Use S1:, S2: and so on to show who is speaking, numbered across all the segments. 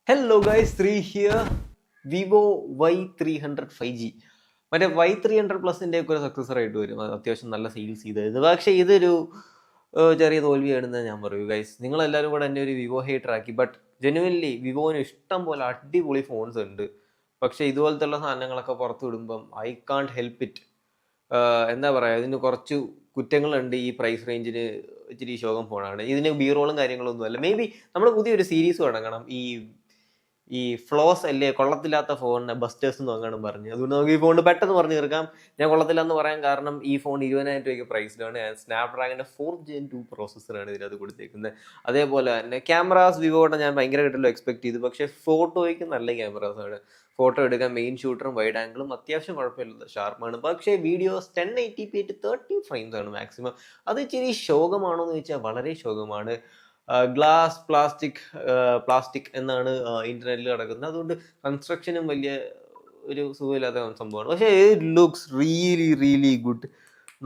S1: Hello guys 3 here Vivo Y300 5G മറ്റേ Y300+ൻ്റെ ഒക്കെ ഒരു സക്സസർ ആയിട്ട് വരും. അത്യാവശ്യം നല്ല സെയിൽസ് ചെയ്തായിരുന്നു. പക്ഷേ ഇതൊരു ചെറിയ തോൽവിയാണെന്ന് ഞാൻ പറയൂ ഗൈസ്. നിങ്ങളെല്ലാവരും കൂടെ എന്നെ ഒരു വിവോ ഹേറ്റർ ആക്കി. ബട്ട് ജെനുവൻലി വിവോന് ഇഷ്ടം പോലെ അടിപൊളി ഫോൺസ് ഉണ്ട്. പക്ഷേ ഇതുപോലത്തെ സാധനങ്ങളൊക്കെ പുറത്തു വിടുമ്പം ഐ കാൺട്ട് ഹെൽപ്പ് ഇറ്റ്. എന്താ പറയുക, ഇതിന് കുറച്ച് കുറ്റങ്ങളുണ്ട്. ഈ പ്രൈസ് റേഞ്ചിന് ഇച്ചിരി ശോകം ഫോണാണ്. ഇതിന് ബീറോളും കാര്യങ്ങളൊന്നും അല്ല. മേ ബി നമ്മൾ പുതിയൊരു സീരീസ് തുടങ്ങണം. ഈ ഫ്ലോസ് അല്ലേ കൊള്ളത്തില്ലാത്ത ഫോണിനെ ബസ്റ്റേഴ്സ് എന്ന് അങ്ങനെ പറഞ്ഞു. അതുകൊണ്ട് നമുക്ക് ഈ ഫോൺ പെട്ടെന്ന് പറഞ്ഞു തീർക്കാം. ഞാൻ കൊള്ളത്തില്ല എന്ന് പറയാൻ കാരണം ഈ ഫോൺ 20,000 രൂപയ്ക്ക് പ്രൈസിലാണ്. സ്നാപ്ഡ്രാഗൻ്റെ 4th Gen 2 പ്രോസസ്സറാണ് ഇതിനകത്ത് കൊടുത്തേക്കുന്നത്. അതേപോലെ തന്നെ ക്യാമറാസ് വിവോയുടെ ഞാൻ ഭയങ്കരമായിട്ടല്ലോ എക്സ്പെക്ട് ചെയ്തു. പക്ഷേ ഫോട്ടോയ്ക്ക് നല്ല ക്യാമറാസാണ്. ഫോട്ടോ എടുക്കാൻ മെയിൻ ഷൂട്ടറും വൈഡ് ആംഗിളും അത്യാവശ്യം കുഴപ്പമില്ല, ഷാർപ്പാണ്. പക്ഷേ വീഡിയോസ് 1080p 30 frames ആണ് മാക്സിമം. അത് ഇച്ചിരി ശോകമാണോ എന്ന് ചോദിച്ചാൽ വളരെ ശോകമാണ്. ഗ്ലാസ് പ്ലാസ്റ്റിക് എന്നാണ് ഇന്റർനെറ്റിൽ കിടക്കുന്നത്. അതുകൊണ്ട് കൺസ്ട്രക്ഷനും വലിയ ഒരു സുഖമില്ലാത്ത സംഭവമാണ്. പക്ഷേ ഇറ്റ് ലുക്സ് റിയലി ഗുഡ്.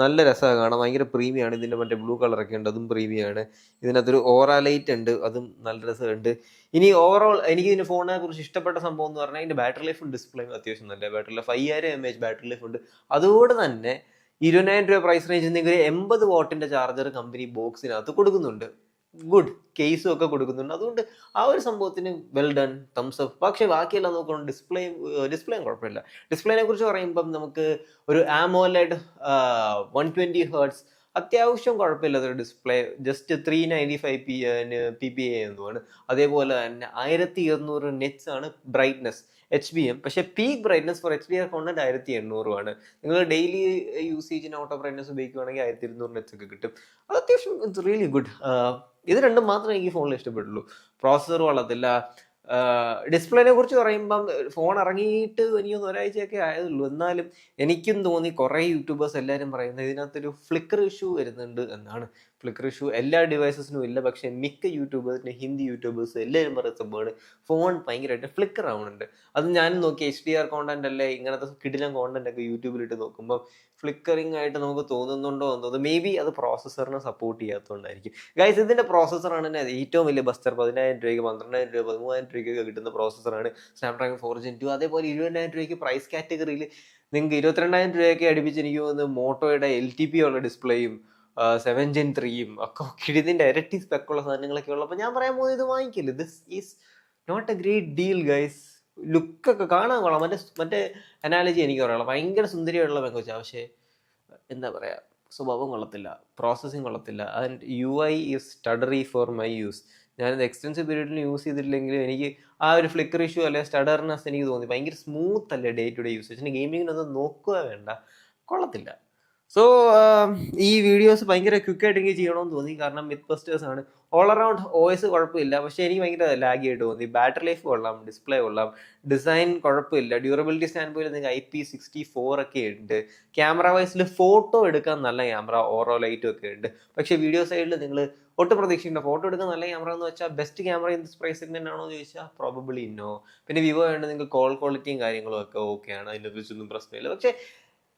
S1: നല്ല രസമാണ് കാണാൻ. ഭയങ്കര പ്രീമിയാണ്. ഇതിൻ്റെ മറ്റേ ബ്ലൂ കളറൊക്കെ ഉണ്ട്, അതും പ്രീമിയാണ്. ഇതിനകത്തൊരു ഓറ ലൈറ്റ് ഉണ്ട്, അതും നല്ല രസമുണ്ട്. ഇനി ഓവറോൾ എനിക്ക് ഇതിൻ്റെ ഫോണിനെ കുറിച്ച് ഇഷ്ടപ്പെട്ട സംഭവം എന്ന് പറഞ്ഞാൽ ഇതിൻ്റെ ബാറ്ററി ലൈഫും ഡിസ്പ്ലേയും അത്യാവശ്യം നല്ല battery life. 5000 mAh battery life ഉണ്ട്. അതുകൊണ്ട് തന്നെ 20,000 രൂപ പ്രൈസ് റേഞ്ചിൽ നിങ്ങൾ 80 വാട്ടിൻ്റെ ചാർജർ കമ്പനി ബോക്സിനകത്ത് കൊടുക്കുന്നുണ്ട്. ഗുഡ് കേസും ഒക്കെ കൊടുക്കുന്നുണ്ട്. അതുകൊണ്ട് ആ ഒരു സംഭവത്തിന് വെൽ ഡൺ, തംസ് അപ്പ്. പക്ഷേ ബാക്കിയെല്ലാം നോക്കണം. ഡിസ്പ്ലേയും കുഴപ്പമില്ല. ഡിസ്പ്ലേനെ കുറിച്ച് പറയുമ്പം നമുക്ക് ഒരു AMOLED 120 Hz അത്യാവശ്യം കുഴപ്പമില്ലാത്തൊരു ഡിസ്പ്ലേ. ജസ്റ്റ് 395 PPA എന്നുമാണ്. അതേപോലെ തന്നെ 1200 നെറ്റ്സ് ആണ് ബ്രൈറ്റ്നസ് HBM. പക്ഷേ peak brightness for HDR content 1800 ആണ്. നിങ്ങൾ ഡെയിലി യൂസേജിന് ഔട്ട് ഓഫ് ബ്രൈറ്റ്നസ് ഉപയോഗിക്കുകയാണെങ്കിൽ 1200 നെറ്റ്സ് ഒക്കെ കിട്ടും. അത് അത്യാവശ്യം ഇറ്റ്സ് റിയലി ഗുഡ്. ഇത് രണ്ടും മാത്രമേ എനിക്ക് ഫോണിൽ ഇഷ്ടപ്പെട്ടുള്ളൂ. പ്രോസസ്സർ കൊള്ളത്തില്ല. ഡിസ്പ്ലേനെ കുറിച്ച് പറയുമ്പം ഫോൺ ഇറങ്ങിയിട്ട് എനിക്കൊന്ന് ഒരാഴ്ചയൊക്കെ ആയതുള്ളൂ. എന്നാലും എനിക്കും തോന്നി കുറേ യൂട്യൂബേഴ്സ് എല്ലാവരും പറയുന്നത് ഇതിനകത്തൊരു ഫ്ലിക്കർ ഇഷ്യൂ വരുന്നുണ്ട് എന്നാണ്. ഫ്ലിക്കർ ഇഷ്യൂ എല്ലാ ഡിവൈസസിനും ഇല്ല, പക്ഷേ മിക്ക യൂട്യൂബേഴ്സിന് ഹിന്ദി യൂട്യൂബേഴ്സ് എല്ലാവരും പറയുന്ന സംഭവമാണ് ഫോൺ ഭയങ്കരമായിട്ട് ഫ്ലിക്കർ ആവുന്നുണ്ട്. അത് ഞാനും നോക്കി. HDR കോണ്ടന്റ് അല്ലേ, ഇങ്ങനത്തെ കിടിലം കോണ്ടന്റ് ഒക്കെ യൂട്യൂബിലിട്ട് നോക്കുമ്പോൾ ഫ്ലിക്കറിംഗ് ആയിട്ട് നമുക്ക് തോന്നുന്നുണ്ടോ എന്നത് മേ ബി അത് പ്രോസസ്സറിനെ സപ്പോർട്ട് ചെയ്യാത്തതുകൊണ്ടായിരിക്കും. ഗൈസ്, ഇതിൻ്റെ പ്രോസസ്സറാണ് തന്നെ ഏറ്റവും വലിയ ബസ്റ്റർ. 10,000 രൂപയ്ക്ക് 12,000 രൂപ 13,000 രൂപയ്ക്ക് കിട്ടുന്ന പ്രോസസ്സറാണ് സ്നാപ്ഡ്രാഗൺ 4 Gen 2. അതേപോലെ 20,000 രൂപയ്ക്ക് പ്രൈസ് കാറ്റഗറിയിൽ നിങ്ങൾക്ക് 22,000 രൂപയൊക്കെ അടുപ്പിച്ച് എനിക്ക് തോന്നുന്നു മോട്ടോയുടെ LTP ഉള്ള ഡിസ്പ്ലേയും 7 Gen 3യും ഒക്കെ ഇതിൻ്റെ ഇരട്ടി സ്പെക്കുള്ള സാധനങ്ങളൊക്കെ ഉള്ളപ്പോൾ ഞാൻ പറയാൻ പോകുന്നത് ഇത് വാങ്ങിക്കില്ല. This is not a great deal guys. ലുക്കൊക്കെ കാണാൻ കൊള്ളാം. മറ്റേ അനാലജി എനിക്ക് പറയാനുള്ളത് ഭയങ്കര സുന്ദരിയുള്ള പെങ്കൊച്ചാണ്. പക്ഷേ എന്താ പറയുക, സ്വഭാവം കൊള്ളത്തില്ല, പ്രോസസ്സിങ് കൊള്ളത്തില്ല. And UI is stuttery for my use. ഞാനിത് എക്സ്റ്റൻസീവ് പീരീഡിൽ യൂസ് ചെയ്തിട്ടില്ലെങ്കിലും എനിക്ക് ആ ഒരു ഫ്ലിക്കർ ഇഷ്യൂ അല്ലെങ്കിൽ സ്റ്റഡർനെസ് എനിക്ക് തോന്നി. ഭയങ്കര സ്മൂത്ത് അല്ലേ ഡേ ടു ഡേ യൂസേജിന്. ഗെയിമിങ്ങിനൊന്നും നോക്കുക വേണ്ട, കൊള്ളത്തില്ല. സോ ഈ വീഡിയോസ് ഭയങ്കര ക്വിക്കായിട്ട് എനിക്ക് ചെയ്യണമെന്ന് തോന്നി. കാരണം മിത്ത് ബസ്റ്റേഴ്സ് ആണ്. ഓൾ അറൗണ്ട് OS കുഴപ്പമില്ല, പക്ഷേ എനിക്ക് ഭയങ്കര ലാഗി ആയിട്ട് തോന്നി. ബാറ്ററി ലൈഫ് കൊള്ളാം, ഡിസ്പ്ലേ കൊള്ളാം, ഡിസൈൻ കുഴപ്പമില്ല. ഡ്യൂറബിലിറ്റി സ്റ്റാൻഡ് പോയിൽ നിങ്ങൾക്ക് IP64 ഒക്കെ ഉണ്ട്. ക്യാമറ വൈസിൽ ഫോട്ടോ എടുക്കാൻ നല്ല ക്യാമറ, ഓറോ ലൈറ്റും ഒക്കെ ഉണ്ട്. പക്ഷേ വീഡിയോ സൈഡിൽ നിങ്ങൾ ഒട്ടും പ്രതീക്ഷിക്കേണ്ട. ഫോട്ടോ എടുക്കാൻ നല്ല ക്യാമറ എന്ന് വെച്ചാൽ best camera in this price segment ആണോ എന്ന് ചോദിച്ചാൽ പ്രോബബിളി നോ. പിന്നെ വിവോ ആയതുകൊണ്ട് നിങ്ങൾക്ക് കോൾ ക്വാളിറ്റിയും കാര്യങ്ങളും ഒക്കെ ഓക്കെയാണ്, അതിനെക്കുറിച്ചൊന്നും പ്രശ്നമില്ല. പക്ഷേ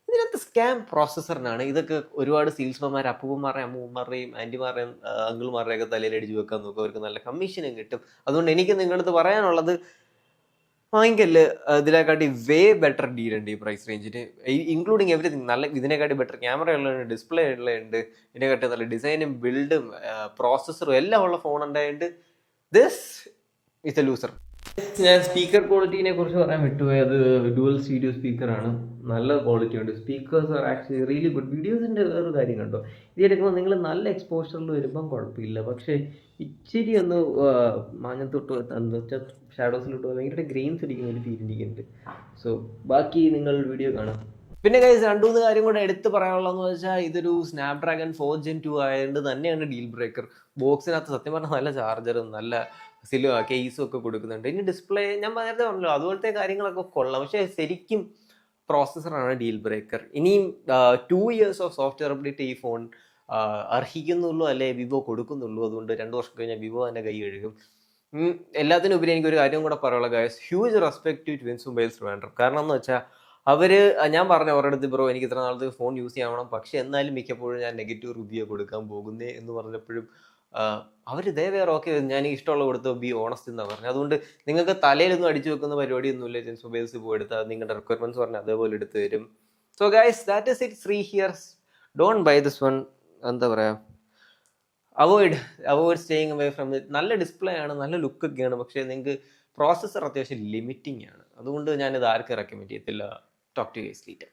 S1: ഇതിനകത്ത് സ്കാം പ്രോസസ്സറിനാണ്. ഇതൊക്കെ ഒരുപാട് സെയിൽസ്മാന്മാർ അപ്പൂപ്പന്മാരുടെയും അമ്മൂമ്മമാരുടെയും ആൻറ്റിമാരുടെയും അങ്കിൾമാരുടെയും ഒക്കെ തലയിലടിച്ച് വെക്കാൻ നോക്കും. അവർക്ക് നല്ല കമ്മീഷനും കിട്ടും. അതുകൊണ്ട് എനിക്ക് നിങ്ങളുടെ അടുത്ത് പറയാനുള്ളത്, വാങ്ങിക്കല് ഇതിനെക്കാട്ടി വേ ബെറ്റർ ഡീൽ ഉണ്ട് ഈ പ്രൈസ് റേഞ്ചിന്, ഇൻക്ലൂഡിങ് എവറിത്തിങ്. നല്ല ഇതിനെക്കാട്ടി ബെറ്റർ ക്യാമറ ഉള്ളതുണ്ട്, ഡിസ്പ്ലേ ഉള്ളതുണ്ട്, ഇതിനെക്കാട്ടി നല്ല ഡിസൈനും ബിൽഡും പ്രോസസ്സറും എല്ലാം ഉള്ള ഫോൺ ഉണ്ടായിട്ട് ദിസ് ഇസ് എ ലൂസർ. ഞാൻ സ്പീക്കർ ക്വാളിറ്റിനെ കുറിച്ച് പറയാൻ വിട്ടുപോയത്. ഡുവൽ സ്റ്റീരിയോ സ്പീക്കറാണ്, നല്ല ക്വാളിറ്റി ഉണ്ട്. Speakers are actually really good. വീഡിയോസിൻ്റെ വേറൊരു കാര്യം കണ്ടോ, ഇത് എടുക്കുമ്പോൾ നിങ്ങൾ നല്ല എക്സ്പോഷറിൽ വരുമ്പം കുഴപ്പമില്ല. പക്ഷേ ഇച്ചിരി ഒന്ന് മാഞ്ഞത്തോട്ട് എന്താ വെച്ചാൽ ഷാഡോസിലോട്ട് ഭയങ്കര ഗ്രെയിൻസ് അടിക്കുന്ന ഒരു ഫീൽ എനിക്കുണ്ട്. സോ ബാക്കി നിങ്ങൾ വീഡിയോ കാണാം. പിന്നെ ഗൈസ്, 2-3 കാര്യം കൂടെ എടുത്ത് പറയാനുള്ളതെന്ന് വെച്ചാൽ ഇതൊരു സ്നാപ്ഡ്രാഗൺ 4 Gen 2 ആയതുകൊണ്ട് തന്നെയാണ് ഡീൽ ബ്രേക്കർ. ബോക്സിനകത്ത് സത്യം പറഞ്ഞാൽ നല്ല ചാർജറും നല്ല കേസും ഒക്കെ കൊടുക്കുന്നുണ്ട്. ഇനി ഡിസ്പ്ലേ ഞാൻ നേരത്തെ പറഞ്ഞല്ലോ, അതുപോലത്തെ കാര്യങ്ങളൊക്കെ കൊള്ളാം. പക്ഷേ ശരിക്കും പ്രോസസ്സറാണ് ഡീൽ ബ്രേക്കർ. ഇനിയും 2 years ഓഫ് സോഫ്റ്റ്വെയർ അപ്ഡേറ്റ് ഈ ഫോൺ അർഹിക്കുന്നുള്ളൂ, അല്ലെ വിവോ കൊടുക്കുന്നുള്ളൂ. അതുകൊണ്ട് 2 വർഷം കഴിഞ്ഞാൽ വിവോ തന്നെ കൈ കഴുകും. എല്ലാത്തിനും ഉപരി എനിക്കൊരു കാര്യം കൂടെ പറയാനുള്ള guys, huge respect to Twins Mobiles Trivandrum. കാരണം എന്ന് വെച്ചാൽ ഞാൻ പറഞ്ഞു അവരുടെ അടുത്ത്, ബ്രോ എനിക്ക് ഇത്ര നാളത്തെ ഫോൺ യൂസ് ചെയ്യണം, പക്ഷെ എന്നാലും മിക്കപ്പോഴും ഞാൻ നെഗറ്റീവ് റിവ്യൂ കൊടുക്കാൻ പോകുന്നേ എന്ന് പറഞ്ഞപ്പോഴും അവർ ഇതേ വേറെ ഓക്കെ ഞാൻ ഇഷ്ടമുള്ള കൊടുത്ത് ബി ഓണസ്റ്റ് എന്നാണ് പറഞ്ഞത്. അതുകൊണ്ട് നിങ്ങൾക്ക് തലയിലൊന്നും അടിച്ചു വെക്കുന്ന പരിപാടിയൊന്നുമില്ല. ജെൻസ് മൊബൈൽസ് പോയി എടുത്താൽ നിങ്ങളുടെ റിക്വയർമെന്റ്സ് പറഞ്ഞാൽ അതേപോലെ എടുത്തു തരും. So guys, that is it. 3 years. Don't buy this one. എന്താ പറയുക, avoid staying away from it. നല്ല ഡിസ്പ്ലേ ആണ്, നല്ല ലുക്കൊക്കെയാണ്, പക്ഷേ നിങ്ങൾക്ക് പ്രോസസ്സർ അത്യാവശ്യം ലിമിറ്റിംഗ് ആണ്. അതുകൊണ്ട് ഞാനിത് ആർക്കും റെക്കമെൻഡ് ചെയ്യത്തില്ല. Talk to you guys later.